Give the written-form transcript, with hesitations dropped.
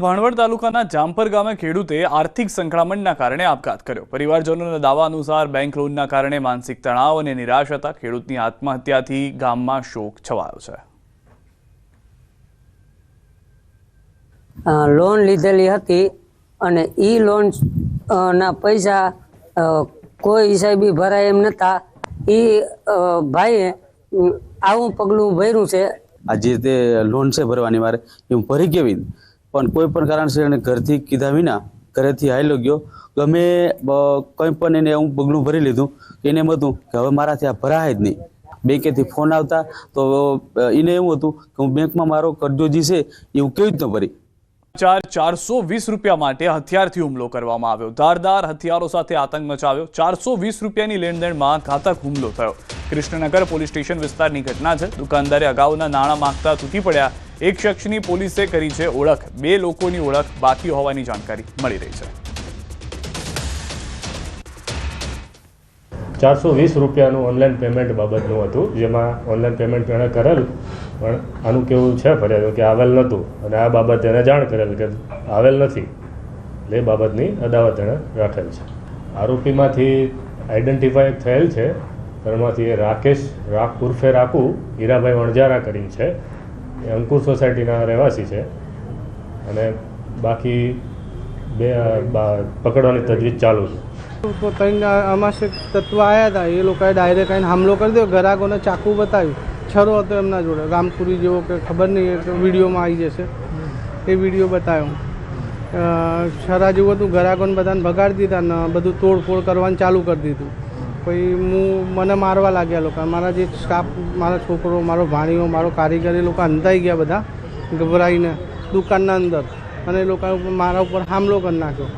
ભાણવડ તાલુકાના જામપર ગામે ખેડૂતે આર્થિક સંકળામણના કારણે આપઘાત કર્યો। પરિવારજનોના દાવા અનુસાર બેંક લોનના કારણે માનસિક તણાવ અને નિરાશ હતા। ખેડૂતની આત્મહત્યાથી ગામમાં શોક છવાયો છે। લોન લીધેલી હતી અને ઈ લોન ના પૈસા કોઈ હિસાબી ભરાય એમ નતા। ઈ ભાઈએ આવું પગલું ભર્યું છે। આજે તે લોન છે ભરવાની મારે હું ભરી કેવી પણ કોઈ પણ કારણસર એને ઘરથી કીધા વિના ઘરેથી હાલ્યો ગયો। ગમે કંઈ પણ એને હું પગલું ભરી લીધું એને એમ હતું કે હવે મારાથી આ ભરાય જ નહીં। બેંકેથી ફોન આવતા તો એને એવું હતું કે હું બેંકમાં મારો કરજો જે છે એ હું કેવી રીતના ભરી। 420 રૂપિયા માટે હથિયારથી હુમલો કરવામાં આવ્યો। ધારદાર હથિયારો સાથે આતંક મચાવ્યો। 420 રૂપિયાની લેણદેણમાં ઘાતક હુમલો થયો। કૃષ્ણનગર પોલીસ સ્ટેશન વિસ્તારની ઘટના છે। દુકાનદારે અગાઉના નાણાં માંગતા તૂટી પડ્યા। એક શખ્સની પોલીસે કરી છે ઓળખ। બે લોકોની ઓળખ બાકી હોવાની जानकारी મળી રહી છે। 420 રૂપિયાનું ઓનલાઈન પેમેન્ટ બાબતનું હતું, જેમાં ઓનલાઈન પેમેન્ટ એણે કરેલ પણ આનું કેવું છે ફરિયાદ કે આવેલ નહોતું અને આ બાબતે એને જાણ કરેલ કે આવેલ નથી, એટલે એ બાબતની અદાવત એણે રાખેલ છે। આરોપીમાંથી આઈડેન્ટિફાઈ થયેલ છે, તેમાંથી રાકેશ ઉર્ફે રાખુ હીરાભાઈ વણજારા કરીને છે, એ અંકુર સોસાયટીના રહેવાસી છે અને બાકી બે પકડવાની તજવીજ ચાલુ છે। तो तीन अमाशक तत्व आया था, ये लोग डायरेक्ट आईने हमलो कर दियो। ग्राहकों ने चाकू बताव्યું, छरो હતો એમના જોડે, રામપુરી જેવો કે ખબર નહીં, તો વિડીયોમાં આવી જશે એ વિડીયો બતાવ્યો। છરા જેવું હતું, ગ્રાહકોને બધાને ભગાડી દીધા ને બધું તોડફોડ કરવાનું ચાલુ કરી દીધું। પછી મને મારવા લાગ્યા લોકો, મારા જે સ્ટાફ, મારા છોકરો, મારો ભાણીઓ, મારો કારીગર, એ લોકો અંધાઈ ગયા બધા ગભરાઈને દુકાનના અંદર, અને એ લોકો મારા ઉપર હુમલો કરી નાખ્યો।